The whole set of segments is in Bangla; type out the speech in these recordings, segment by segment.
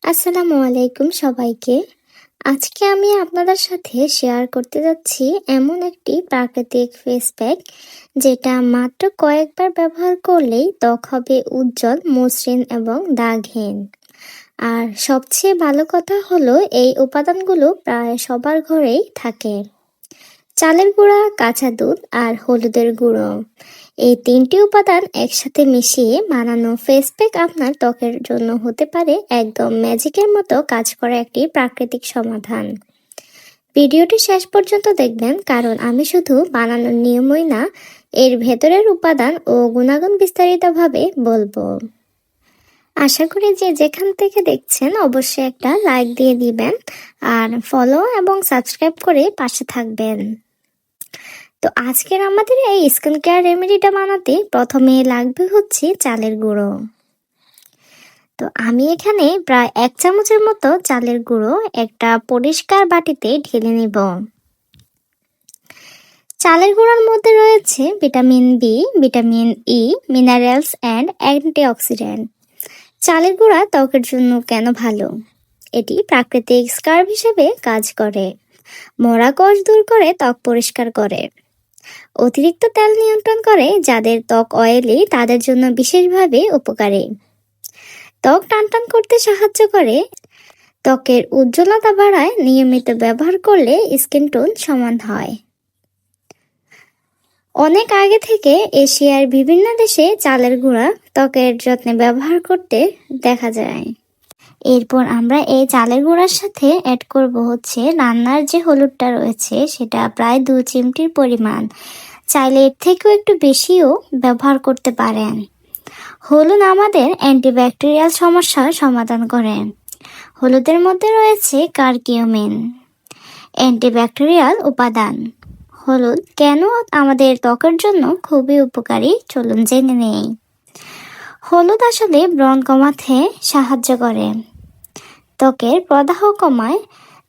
আসসালামু আলাইকুম সবাইকে। আজকে আমি আপনাদের সাথে শেয়ার করতে যাচ্ছি এমন একটি প্রাকৃতিক ফেস প্যাক যেটা মাত্র কয়েকবার ব্যবহার করলেই ত্বক হবে উজ্জ্বল, মসৃণ এবং দাগহীন। আর সবচেয়ে ভালো কথা হলো এই উপাদানগুলো প্রায় সবার ঘরেই থাকে। চালের গুঁড়া, কাঁচা দুধ আর হলুদের গুঁড়ো, এই তিনটি উপাদান একসাথে মিশিয়ে বানানো ফেস প্যাক আপনার ত্বকের জন্য হতে পারে একদম ম্যাজিকের মতো কাজ করা একটি প্রাকৃতিক সমাধান। ভিডিওটি শেষ পর্যন্ত দেখবেন, কারণ আমি শুধু বানানোর নিয়মই না, এর ভেতরের উপাদান ও গুণাগুণ বিস্তারিতভাবে বলবো। আশা করি যে যেখান থেকে দেখছেন অবশ্যই একটা লাইক দিয়ে দিবেন আর ফলো এবং সাবস্ক্রাইব করে পাশে থাকবেন। তো আজকের আমাদের এই স্কিন কেয়ার রেমেডিটা বানাতে প্রথমে লাগবে হচ্ছে চালের গুঁড়ো। তো আমি এখানে প্রায় 1 চামচের মতো চালের গুঁড়ো একটা পরিষ্কার বাটিতে ঢেলে নিব। চালের গুঁড়োর মধ্যে রয়েছে vitamin B, vitamin E, minerals and antioxidant. চালের গুঁড়া ত্বকের জন্য কেন ভালো? এটি প্রাকৃতিক স্কার্ব হিসেবে কাজ করে, মরা কোষ দূর করে ত্বক পরিষ্কার করে, অতিরিক্ত তেল নিয়ন্ত্রণ করে, যাদের ত্বক অয়েলি তাদের জন্য বিশেষভাবে উপকারী, ত্বক টানটান করতে সাহায্য করে, ত্বকের উজ্জ্বলতা বাড়ায়, নিয়মিত ব্যবহার করলে স্কিন টোন সমান হয়। অনেক আগে থেকে এশিয়ার বিভিন্ন দেশে চালের গুঁড়া ত্বকের যত্নে ব্যবহার করতে দেখা যায়। এরপর আমরা এই চালের গুঁড়ার সাথে অ্যাড করব হচ্ছে রান্নার যে হলুদটা রয়েছে, সেটা প্রায় 2 চিমটির পরিমাণ। চাইলে এর থেকেও একটু বেশিও ব্যবহার করতে পারেন। হলুদ আমাদের অ্যান্টিব্যাকটেরিয়াল সমস্যার সমাধান করে। হলুদের মধ্যে রয়েছে কারকিউমিন, অ্যান্টিব্যাকটেরিয়াল উপাদান। হলুদ কেন আমাদের ত্বকের জন্য খুবই উপকারী, চলুন জেনে নেই। হলুদ আসলে ব্রণ কমাতে সাহায্য করে, ত্বকের প্রদাহ কমায়,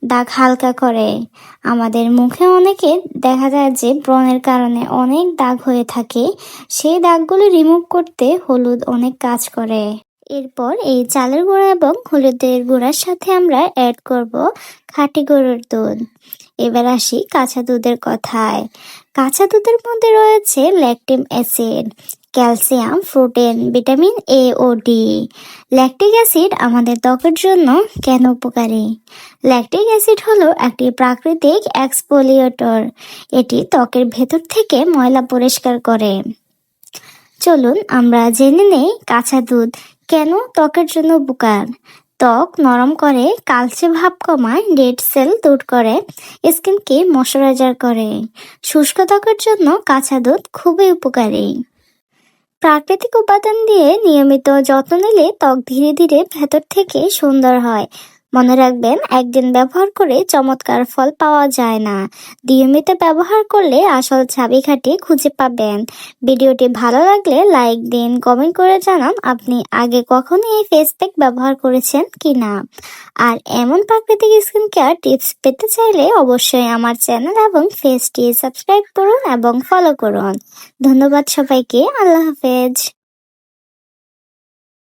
দাগ হালকা করে। আমাদের মুখে অনেকে দেখা যায় যে ব্রণের কারণে অনেক দাগ হয়ে থাকে, সেই দাগগুলো রিমুভ করতে হলুদ অনেক কাজ করে। এরপর এই চালের গুঁড়া এবং হলুদের গুঁড়ার সাথে আমরা অ্যাড করব খাঁটি গরুর দুধ। এবার আসি কাঁচা দুধের কথায়। কাঁচা দুধের মধ্যে রয়েছে lactic acid, calcium, protein, vitamin A ও ডি। ল্যাকটিক অ্যাসিড আমাদের ত্বকের জন্য কেন উপকারী? ল্যাকটিক অ্যাসিড হলো একটি প্রাকৃতিক এক্সফোলিয়েটর। এটি ত্বকের ভেতর থেকে ময়লা পরিষ্কার করে। চলুন আমরা জেনে নেই কাঁচা দুধ কেন ত্বকের জন্য উপকার। ত্বক নরম করে, কালচে ভাব কমায়, ডেড সেল দূর করে, স্কিনকে ময়শ্চারাইজার করে। শুষ্ক ত্বকের জন্য কাঁচা দুধ খুবই উপকারী। প্রাকৃতিক উপাদান দিয়ে নিয়মিত যত্ন নিলে ত্বক ধীরে ধীরে ভেতর থেকে সুন্দর হয়। মনে রাখবেন, একদিন ব্যবহার করে চমৎকার ফল পাওয়া যায় না, নিয়মিত ব্যবহার করলে আসল চাবিকাঠি খুঁজে পাবেন। ভিডিওটি ভালো লাগলে লাইক দিন, কমেন্ট করে জানান আপনি আগে কখনো এই ফেস প্যাক ব্যবহার করেছেন কিনা। আর এমন প্রাকৃতিক স্কিন কেয়ার টিপস পেতে চাইলে অবশ্যই আমার চ্যানেল এবং পেজটি সাবস্ক্রাইব করুন এবং ফলো করুন। ধন্যবাদ সবাইকে। আল্লাহ হাফেজ।